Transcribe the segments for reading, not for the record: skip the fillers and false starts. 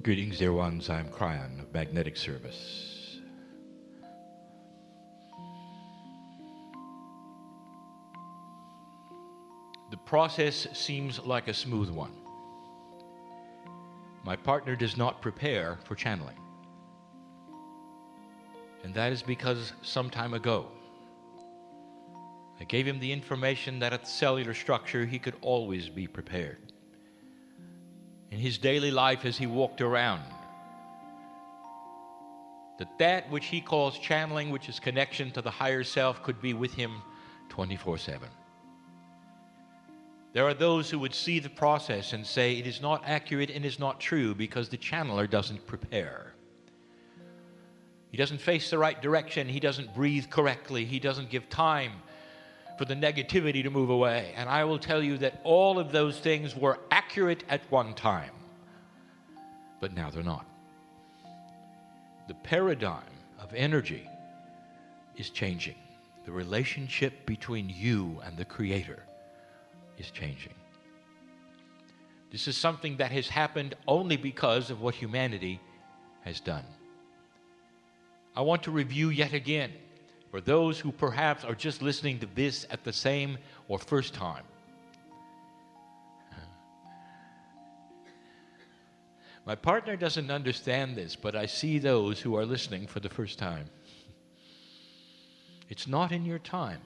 Greetings, dear ones. I'm Kryon of Magnetic Service. The process seems like a smooth one. My partner does not prepare for channeling. And that is because some time ago, I gave him the information that at the cellular structure he could always be prepared. In his daily life as he walked around, that which he calls channeling, which is connection to the higher self, could be with him 24/7. There are those who would see the process and say it is not accurate and is not true because the channeler doesn't prepare. He doesn't face the right direction. He doesn't breathe correctly. He doesn't give time for the negativity to move away. And I will tell you that all of those things were accurate at one time, but now they're not. The paradigm of energy is changing. The relationship between you and the Creator is changing. This is something that has happened only because of what humanity has done. I want to review yet again for those who perhaps are just listening to this at the same or first time. My partner doesn't understand this, but I see those who are listening for the first time. It's not in your time.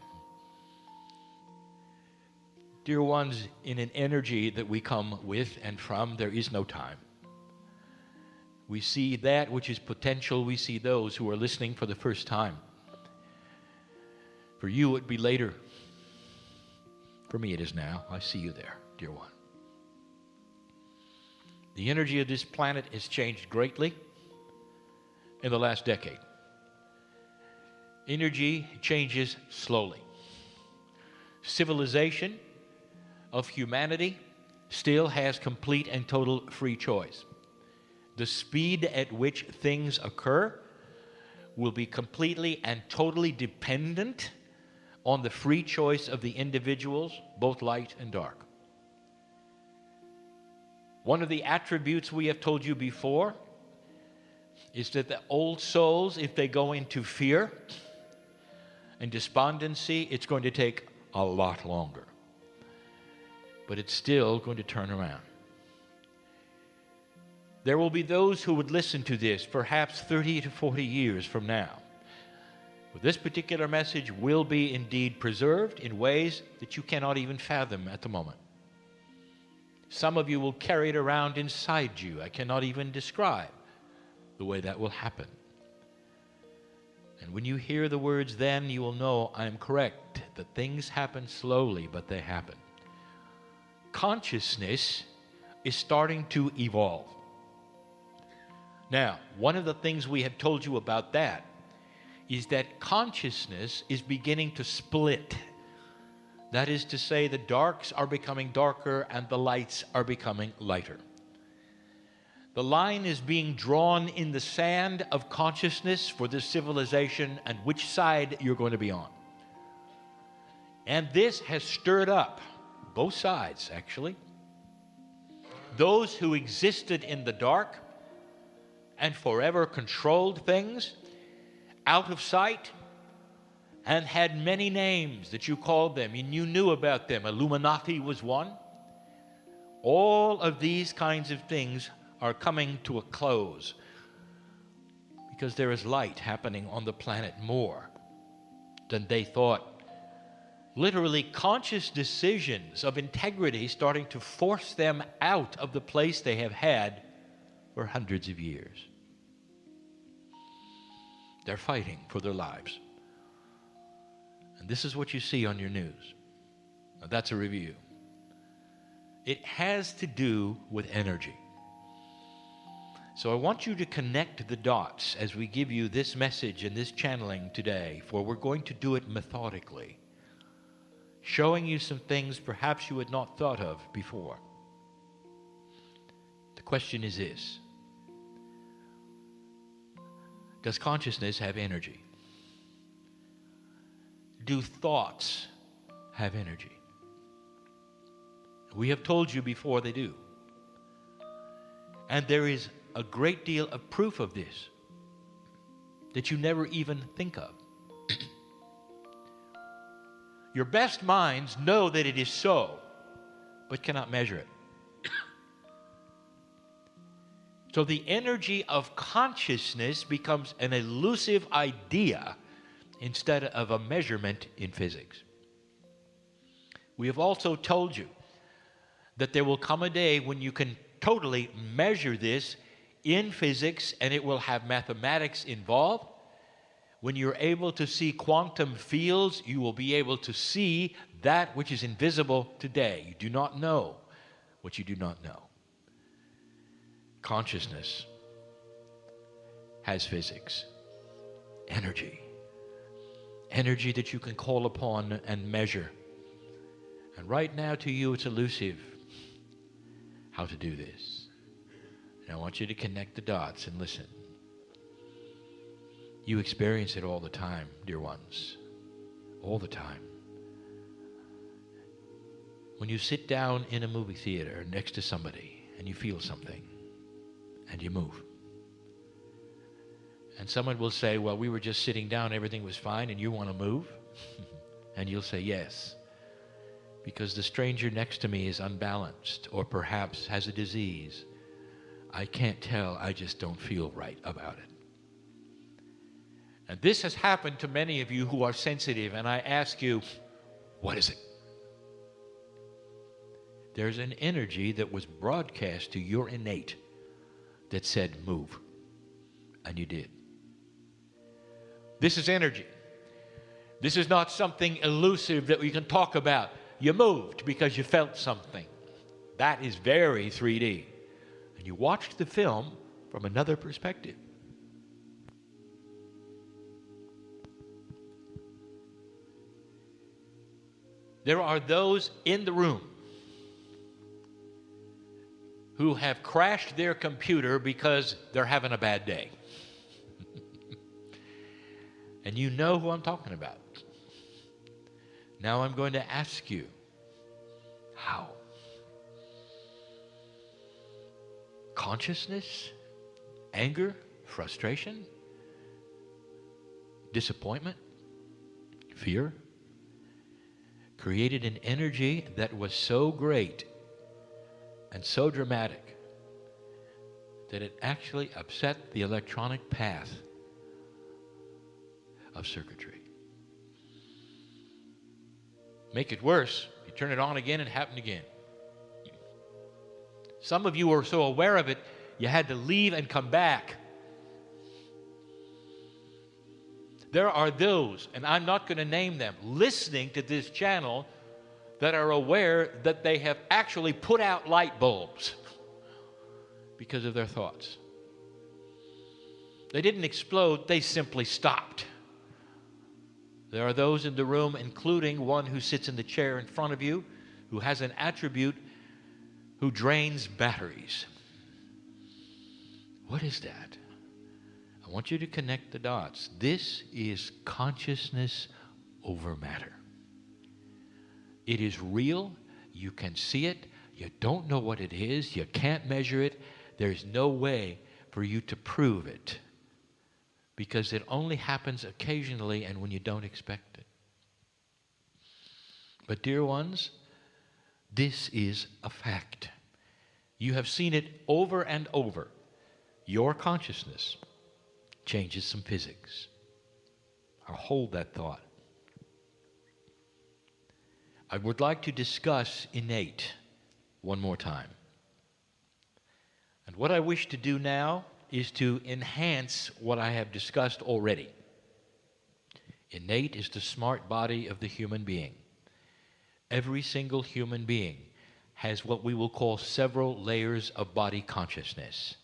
Dear ones, in an energy that we come with and from, there is no time. We see that which is potential. We see those who are listening for the first time. For you, it would be later. For me, it is now. I see you there, dear one. The energy of this planet has changed greatly in the last decade. Energy changes slowly. Civilization of humanity still has complete and total free choice. The speed at which things occur will be completely and totally dependent on the free choice of the individuals, both light and dark. One of the attributes we have told you before is that the old souls, if they go into fear and despondency, it's going to take a lot longer. But it's still going to turn around. There will be those who would listen to this perhaps 30 to 40 years from now. But this particular message will be indeed preserved in ways that you cannot even fathom at the moment. Some of you will carry it around inside you. I cannot even describe the way that will happen. And when you hear the words, then you will know I am correct, that things happen slowly, but they happen. Consciousness is starting to evolve. Now, one of the things we have told you about that is that consciousness is beginning to split. That is to say, the darks are becoming darker and the lights are becoming lighter. The line is being drawn in the sand of consciousness for this civilization and which side you're going to be on. And this has stirred up both sides, actually. Those who existed in the dark and forever controlled things out of sight and had many names that you called them and you knew about them. Illuminati was one. All of these kinds of things are coming to a close because there is light happening on the planet more than they thought. Literally conscious decisions of integrity starting to force them out of the place they have had for hundreds of years. They're fighting for their lives. And this is what you see on your news. Now, that's a review. It has to do with energy. So I want you to connect the dots as we give you this message and this channeling today, for we're going to do it methodically, showing you some things perhaps you had not thought of before. The question is this: does consciousness have energy? Do thoughts have energy? We have told you before they do. And there is a great deal of proof of this that you never even think of. Your best minds know that it is so, but cannot measure it. So the energy of consciousness becomes an elusive idea instead of a measurement in physics. We have also told you that there will come a day when you can totally measure this in physics, and it will have mathematics involved. When you're able to see quantum fields, you will be able to see that which is invisible today. You do not know what you do not know. Consciousness has physics, energy that you can call upon and measure. And right now to you it's elusive how to do this. And I want you to connect the dots and listen. You experience it all the time, dear ones, all the time. When you sit down in a movie theater next to somebody and you feel something and you move. And someone will say, well, we were just sitting down, everything was fine, and you want to move? And you'll say, yes, because the stranger next to me is unbalanced or perhaps has a disease. I can't tell, I just don't feel right about it. And this has happened to many of you who are sensitive, and I ask you, what is it? There's an energy that was broadcast to your innate that said, move. And you did. This is energy. This is not something elusive that we can talk about. You moved because you felt something. That is very 3D. And you watched the film from another perspective. There are those in the room who have crashed their computer because they're having a bad day. And you know who I'm talking about. Now I'm going to ask you, how? Consciousness, anger, frustration, disappointment, fear, created an energy that was so great and so dramatic that it actually upset the electronic path of circuitry. Make it worse, you turn it on again, it happened again. Some of you were so aware of it, you had to leave and come back. There are those, and I'm not going to name them, listening to this channel that are aware that they have actually put out light bulbs because of their thoughts. They didn't explode, they simply stopped. There are those in the room, including one who sits in the chair in front of you, who has an attribute who drains batteries. What is that? I want you to connect the dots. This is consciousness over matter. It is real. You can see it. You don't know what it is. You can't measure it. There's no way for you to prove it, because it only happens occasionally and when you don't expect it. But dear ones, this is a fact. You have seen it over and over. Your consciousness changes some physics. I'll hold that thought. I would like to discuss innate one more time. And what I wish to do now is to enhance what I have discussed already. Innate is the smart body of the human being. Every single human being has what we will call several layers of body consciousness.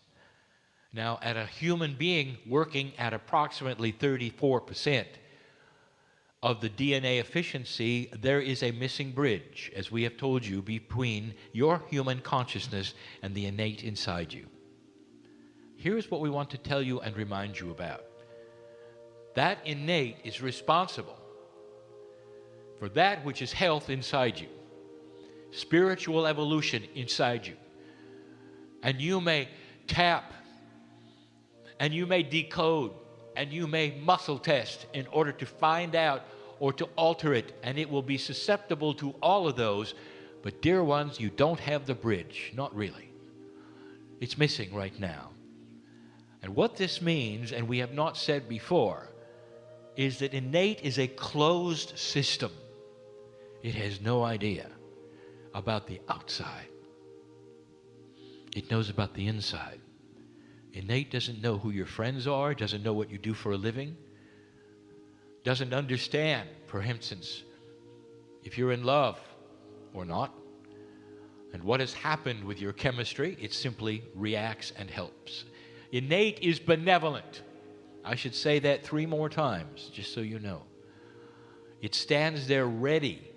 Now, at a human being working at approximately 34% of the DNA efficiency, there is a missing bridge, as we have told you, between your human consciousness and the innate inside you. Here's what we want to tell you and remind you about. That innate is responsible for that which is health inside you, spiritual evolution inside you. And you may tap and you may decode, and you may muscle test in order to find out or to alter it, and it will be susceptible to all of those. But dear ones, you don't have the bridge. Not really. It's missing right now. And what this means, and we have not said before, is that innate is a closed system. It has no idea about the outside. It knows about the inside. Innate doesn't know who your friends are, doesn't know what you do for a living, doesn't understand, for instance, if you're in love or not, and what has happened with your chemistry. It simply reacts and helps. Innate is benevolent. I should say that 3 more times, just so you know. It stands there ready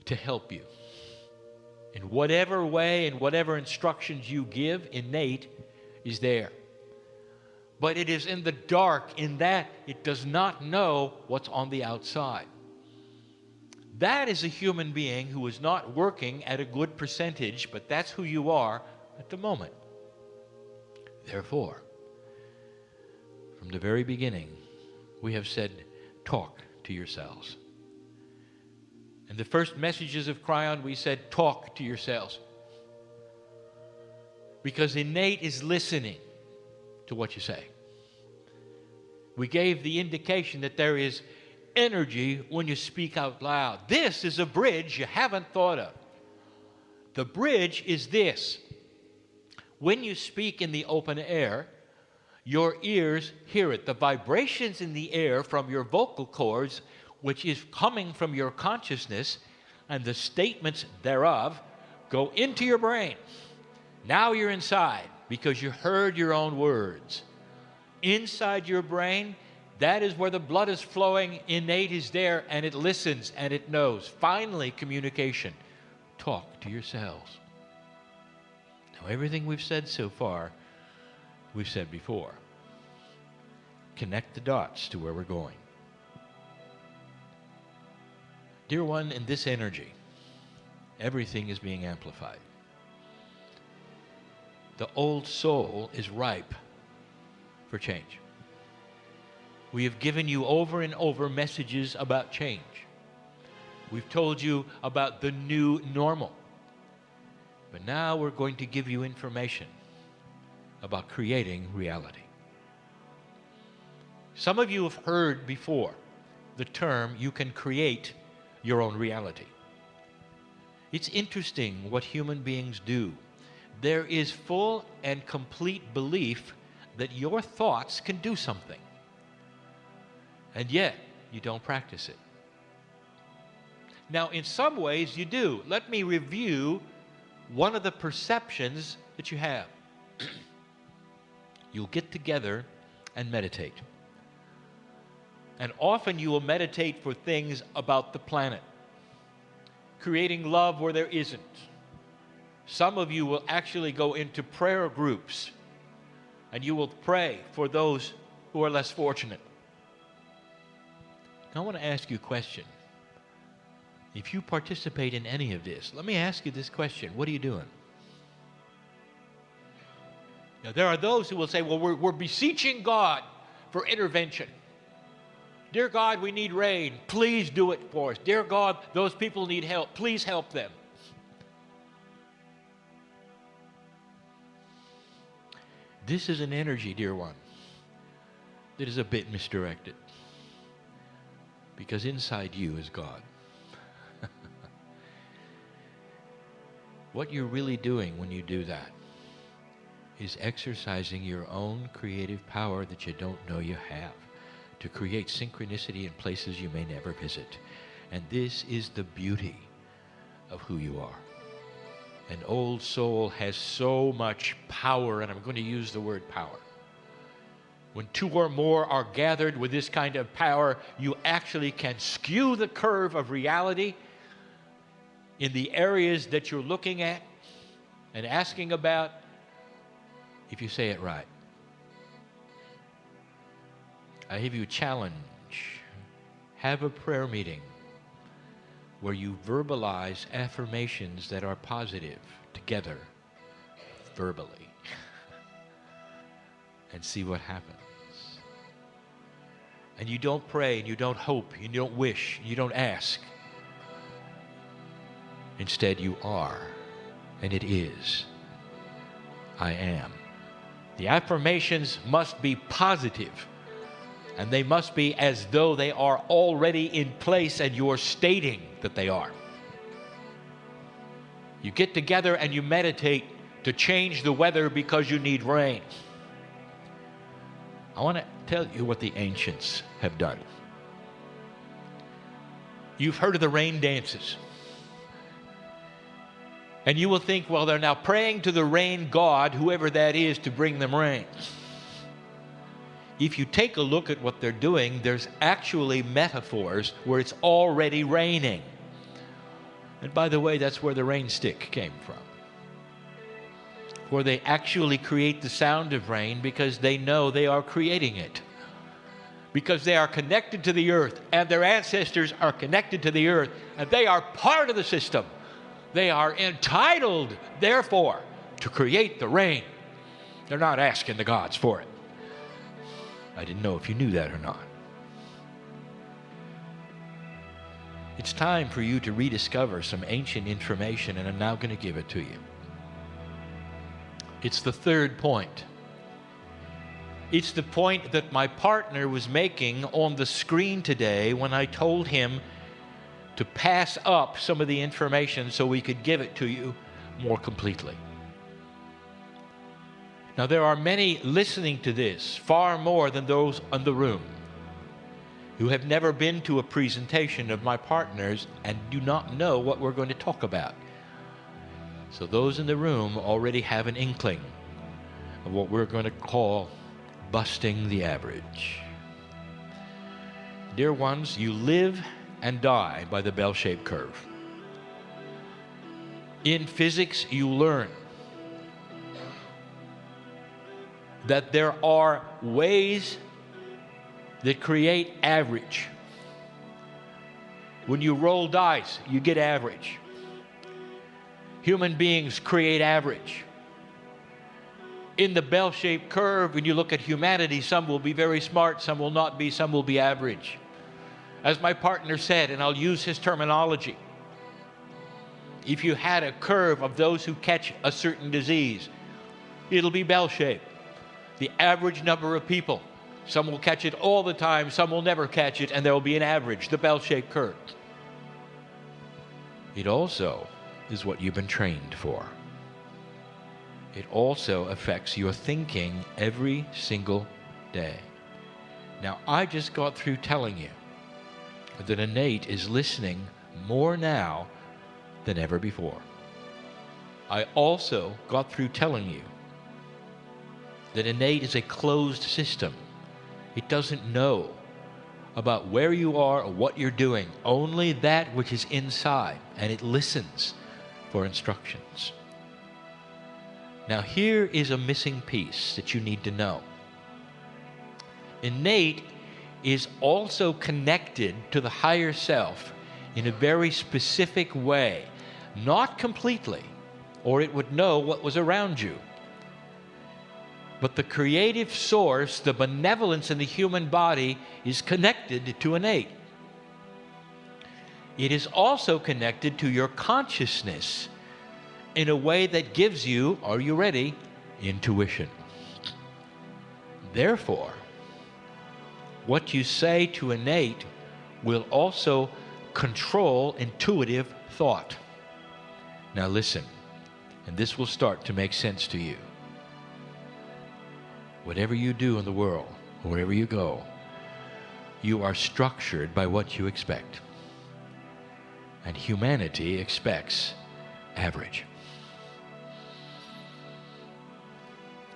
to help you. In whatever way and whatever instructions you give, innate is there. But it is in the dark in that it does not know what's on the outside. That is a human being who is not working at a good percentage, but that's who you are at the moment. Therefore, from the very beginning, we have said, talk to yourselves. In the first messages of Kryon, we said, talk to yourselves. Because innate is listening to what you say. We gave the indication that there is energy when you speak out loud. This is a bridge you haven't thought of. The bridge is this. When you speak in the open air, your ears hear it. The vibrations in the air from your vocal cords, which is coming from your consciousness, and the statements thereof go into your brain. Now you're inside because you heard your own words. Inside your brain, that is where the blood is flowing. Innate is there, and it listens and it knows. Finally, communication. Talk to yourselves. Now, everything we've said so far, we've said before. Connect the dots to where we're going. Dear one, in this energy, everything is being amplified. The old soul is ripe for change. We have given you over and over messages about change. We've told you about the new normal. But now we're going to give you information about creating reality. Some of you have heard before the term, you can create your own reality. It's interesting what human beings do. There is full and complete belief that your thoughts can do something. And yet, you don't practice it. Now, in some ways, you do. Let me review one of the perceptions that you have. You'll get together and meditate. And often you will meditate for things about the planet, creating love where there isn't. Some of you will actually go into prayer groups, and you will pray for those who are less fortunate. Now, I want to ask you a question. If you participate in any of this, let me ask you this question. What are you doing? Now, there are those who will say, well, we're beseeching God for intervention. Dear God, we need rain. Please do it for us. Dear God, those people need help. Please help them. This is an energy, dear one, that is a bit misdirected. Because inside you is God. What you're really doing when you do that is exercising your own creative power that you don't know you have to create synchronicity in places you may never visit. And this is the beauty of who you are. An old soul has so much power, and I'm going to use the word power. When 2 or more are gathered with this kind of power, you actually can skew the curve of reality in the areas that you're looking at and asking about, if you say it right. I give you a challenge. Have a prayer meeting where you verbalize affirmations that are positive together, verbally. and see what happens. And you don't pray, and you don't hope, and you don't wish, and you don't ask. Instead, you are, and it is. I am. The affirmations must be positive, and they must be as though they are already in place and you're stating that they are. You get together and you meditate to change the weather because you need rain. I want to tell you what the ancients have done. You've heard of the rain dances. And you will think, well, they're now praying to the rain god, whoever that is, to bring them rain. If you take a look at what they're doing, there's actually metaphors where it's already raining. And by the way, that's where the rain stick came from. Where they actually create the sound of rain because they know they are creating it. Because they are connected to the earth, and their ancestors are connected to the earth, and they are part of the system. They are entitled, therefore, to create the rain. They're not asking the gods for it. I didn't know if you knew that or not. It's time for you to rediscover some ancient information, and I'm now going to give it to you. It's the third point. It's the point that my partner was making on the screen today when I told him to pass up some of the information so we could give it to you more completely. Now, there are many listening to this, far more than those in the room, who have never been to a presentation of my partner's and do not know what we're going to talk about. So those in the room already have an inkling of what we're going to call busting the average. Dear ones, you live and die by the bell-shaped curve. In physics, you learn that there are ways that create average. When you roll dice, you get average. Human beings create average. In the bell-shaped curve, when you look at humanity, some will be very smart, some will not be, some will be average. As my partner said, and I'll use his terminology, if you had a curve of those who catch a certain disease, it'll be bell-shaped. The average number of people, some will catch it all the time, some will never catch it, and there will be an average, the bell-shaped curve. It also is what you've been trained for. It also affects your thinking every single day. Now, I just got through telling you that innate is listening more now than ever before. I also got through telling you that innate is a closed system. It doesn't know about where you are or what you're doing, only that which is inside, and it listens for instructions. Now, here is a missing piece that you need to know. Innate is also connected to the higher self in a very specific way, not completely, or it would know what was around you. But the creative source, the benevolence in the human body, is connected to innate. It is also connected to your consciousness in a way that gives you, are you ready, intuition. Therefore, what you say to innate will also control intuitive thought. Now listen, and this will start to make sense to you. Whatever you do in the world, wherever you go, you are structured by what you expect. And humanity expects average.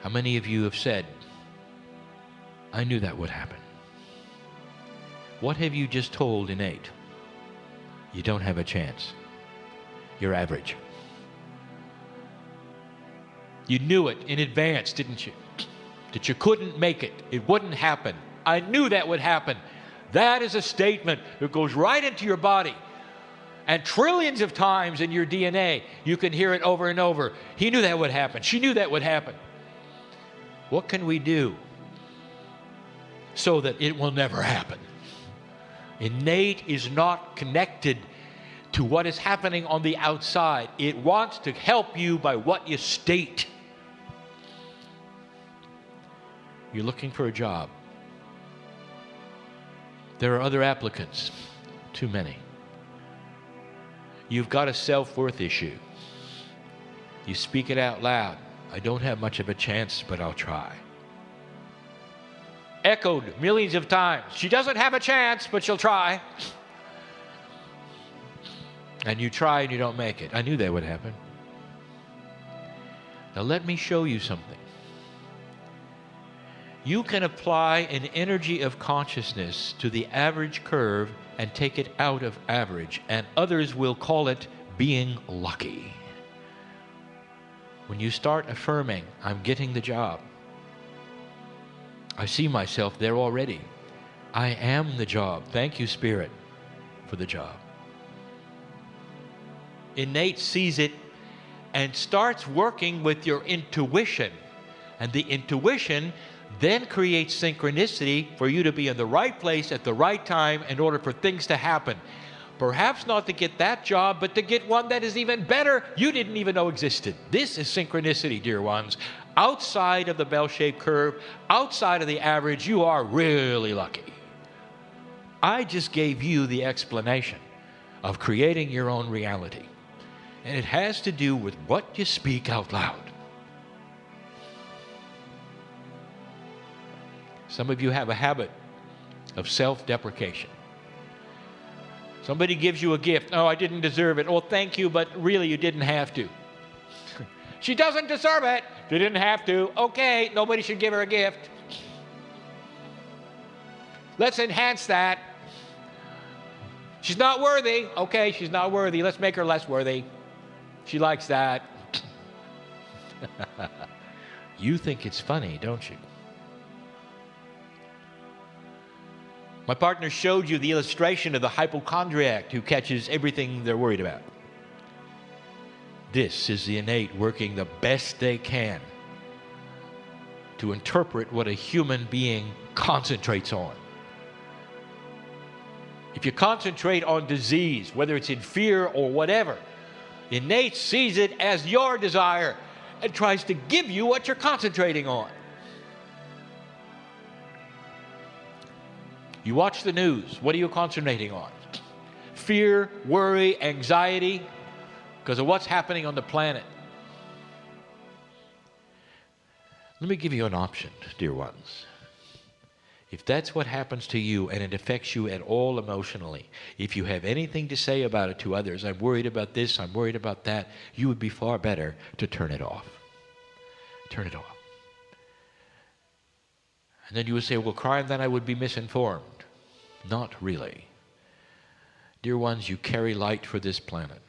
How many of you have said, I knew that would happen? What have you just told innate? You don't have a chance. You're average. You knew it in advance, didn't you? That you couldn't make it. It wouldn't happen. I knew that would happen. That is a statement that goes right into your body. And trillions of times in your DNA, you can hear it over and over. He knew that would happen. She knew that would happen. What can we do so that it will never happen? Innate is not connected to what is happening on the outside. It wants to help you by what you state. You're looking for a job. There are other applicants. Too many. You've got a self-worth issue. You speak it out loud. I don't have much of a chance, but I'll try. Echoed millions of times. She doesn't have a chance, but she'll try. And you try and you don't make it. I knew that would happen. Now let me show you something. You can apply an energy of consciousness to the average curve and take it out of average, and others will call it being lucky. When you start affirming, I'm getting the job. I see myself there already. I am the job. Thank you, Spirit, for the job. Innate sees it and starts working with your intuition. And the intuition then creates synchronicity for you to be in the right place at the right time in order for things to happen. Perhaps not to get that job, but to get one that is even better you didn't even know existed. This is synchronicity, dear ones. Outside of the bell-shaped curve, outside of the average, you are really lucky. I just gave you the explanation of creating your own reality. And it has to do with what you speak out loud. Some of you have a habit of self-deprecation. Somebody gives you a gift. Oh, I didn't deserve it. Oh, thank you, but really you didn't have to. She doesn't deserve it. She didn't have to. Okay, nobody should give her a gift. Let's enhance that. She's not worthy. Okay, she's not worthy. Let's make her less worthy. She likes that. You think it's funny, don't you? My partner showed you the illustration of the hypochondriac who catches everything they're worried about. This is the innate working the best they can to interpret what a human being concentrates on. If you concentrate on disease, whether it's in fear or whatever, innate sees it as your desire and tries to give you what you're concentrating on. You watch the news. What are you concentrating on? Fear, worry, anxiety, because of what's happening on the planet. Let me give you an option, dear ones. If that's what happens to you and it affects you at all emotionally, if you have anything to say about it to others, I'm worried about this, I'm worried about that, you would be far better to turn it off. Turn it off. And then you would say, well, Kryon, then I would be misinformed. Not really. Dear ones, you carry light for this planet.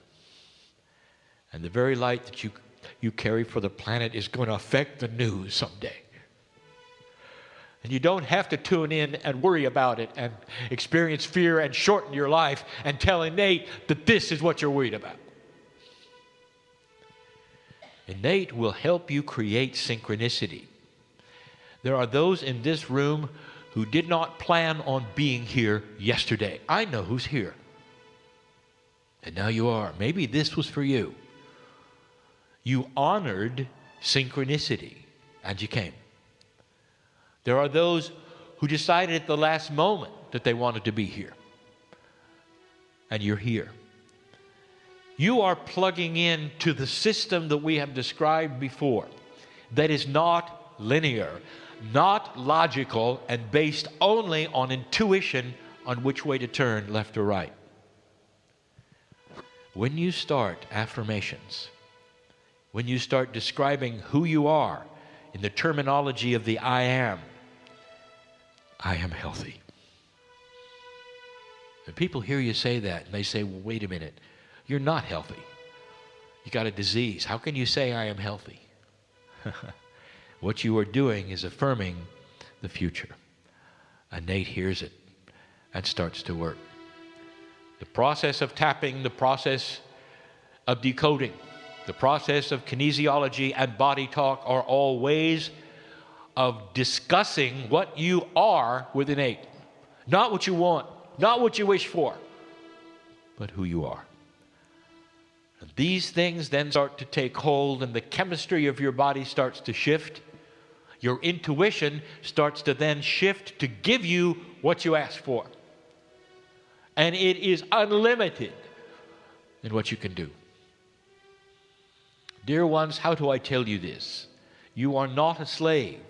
And the very light that you carry for the planet is going to affect the news someday. And you don't have to tune in and worry about it and experience fear and shorten your life and tell innate that this is what you're worried about. Innate will help you create synchronicity. There are those in this room who did not plan on being here yesterday. I know who's here. And now you are. Maybe this was for you. You honored synchronicity and you came. There are those who decided at the last moment that they wanted to be here. And you're here. You are plugging in to the system that we have described before that is not linear, not logical, and based only on intuition on which way to turn, left or right. When you start affirmations, when you start describing who you are in the terminology of the I am healthy. And people hear you say that and they say, well, wait a minute, you're not healthy. You got a disease. How can you say I am healthy? What you are doing is affirming the future. Innate hears it and starts to work. The process of tapping, the process of decoding, the process of kinesiology and body talk are all ways of discussing what you are with innate. Not what you want, not what you wish for, but who you are. And these things then start to take hold, and the chemistry of your body starts to shift. Your intuition starts to then shift to give you what you ask for. And it is unlimited in what you can do. Dear ones, how do I tell you this? You are not a slave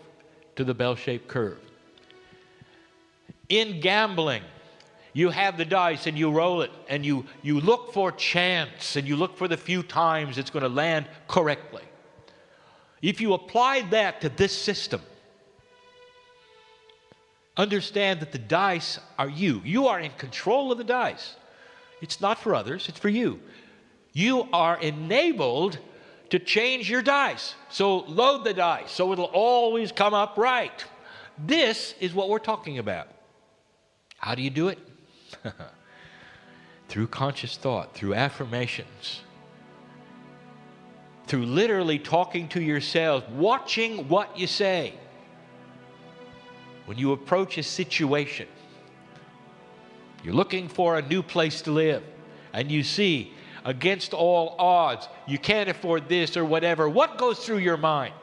to the bell-shaped curve. In gambling, you have the dice and you roll it, and you look for chance, and you look for the few times it's going to land correctly. If you apply that to this system, understand that the dice are you. You are in control of the dice. It's not for others, it's for you. You are enabled to change your dice. So load the dice so it'll always come up right. This is what we're talking about. How do you do it? Through conscious thought, through affirmations, through literally talking to yourselves, watching what you say. When you approach a situation, you're looking for a new place to live, and you see, against all odds, you can't afford this or whatever. What goes through your mind?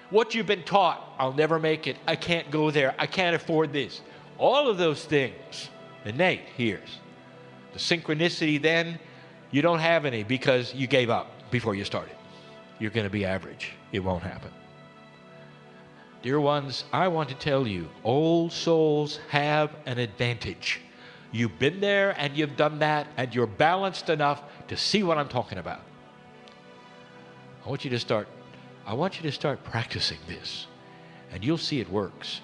What you've been taught? I'll never make it. I can't go there. I can't afford this. All of those things, innate hears. The synchronicity then, you don't have any because you gave up before you started. You're going to be average. It won't happen. Dear ones, I want to tell you, old souls have an advantage. You've been there and you've done that, and you're balanced enough to see what I'm talking about. I want you to start practicing this, and you'll see it works.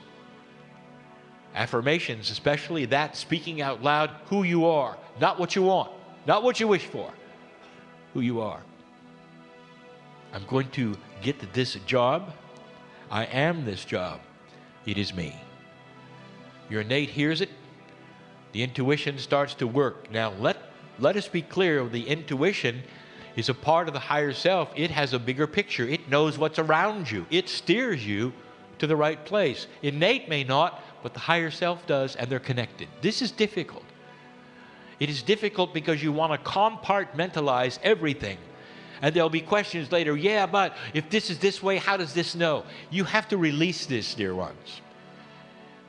Affirmations, especially that, speaking out loud who you are, not what you want, not what you wish for, who you are. I'm going to get this job. I am this job. It is me. Your innate hears it. The intuition starts to work. Now, let us be clear. The intuition is a part of the higher self. It has a bigger picture. It knows what's around you. It steers you to the right place. Innate may not, but the higher self does, and they're connected. This is difficult. It is difficult because you want to compartmentalize everything. And there'll be questions later, yeah, but if this is this way, how does this know? You have to release this, dear ones.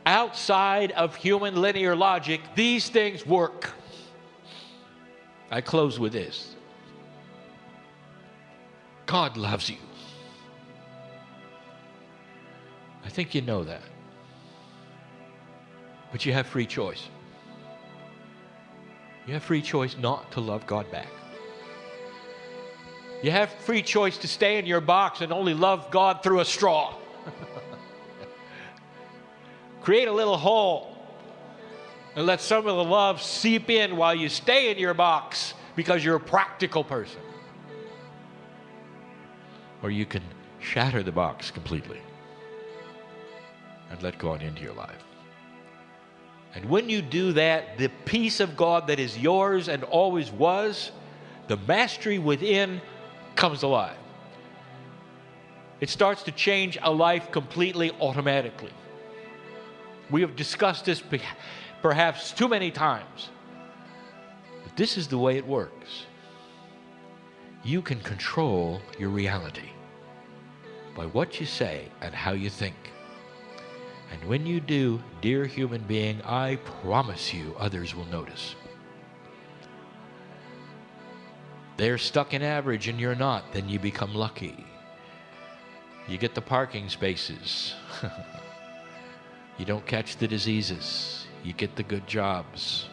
Outside of human linear logic, these things work. I close with this. God loves you. I think you know that. But you have free choice. You have free choice not to love God back. You have free choice to stay in your box and only love God through a straw. Create a little hole and let some of the love seep in while you stay in your box because you're a practical person. Or you can shatter the box completely and let God into your life. And when you do that, the peace of God that is yours and always was, the mastery within comes alive. It starts to change a life completely automatically. We have discussed this perhaps too many times, but this is the way it works. You can control your reality by what you say and how you think. And when you do, dear human being, I promise you others will notice. They're stuck in average and you're not, then you become lucky. You get the parking spaces. You don't catch the diseases. You get the good jobs.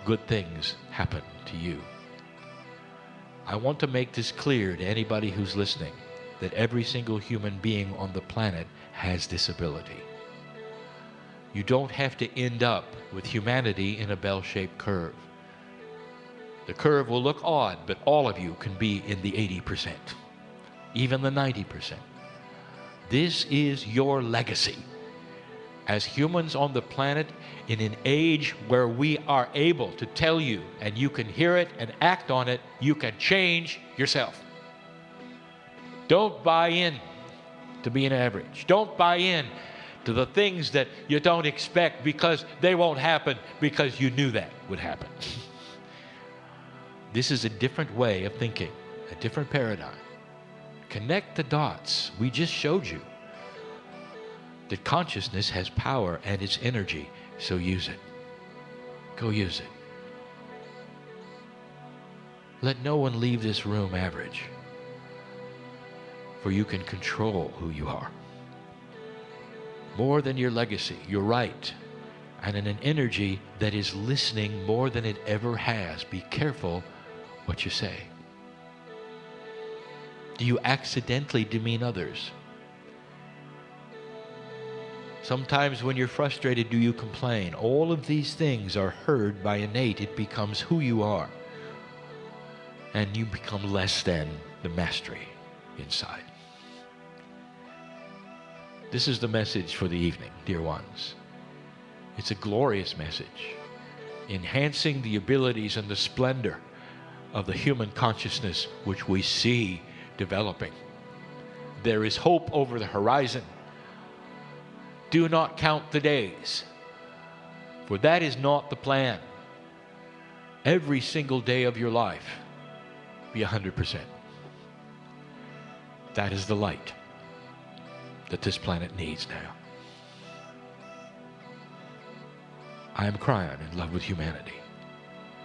Good things happen to you. I want to make this clear to anybody who's listening, that every single human being on the planet has this ability. You don't have to end up with humanity in a bell-shaped curve. The curve will look odd, but all of you can be in the 80%, even the 90%. This is your legacy. As humans on the planet, in an age where we are able to tell you, and you can hear it and act on it, you can change yourself. Don't buy in to being average. Don't buy in to the things that you don't expect because they won't happen because you knew that would happen. This is a different way of thinking, a different paradigm. Connect the dots. We just showed you that consciousness has power and it's energy, so use it. Go use it. Let no one leave this room average, for you can control who you are. More than your legacy, you're right, and in an energy that is listening more than it ever has. Be careful what you say. Do you accidentally demean others? Sometimes when you're frustrated, do you complain? All of these things are heard by innate. It becomes who you are. And you become less than the mastery inside. This is the message for the evening, dear ones. It's a glorious message, enhancing the abilities and the splendor of the human consciousness which we see developing. There is hope over the horizon. Do not count the days, for that is not the plan. Every single day of your life, be 100%. That is the light that this planet needs now. I am Kryon, in love with humanity,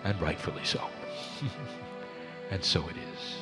and rightfully so. And so it is.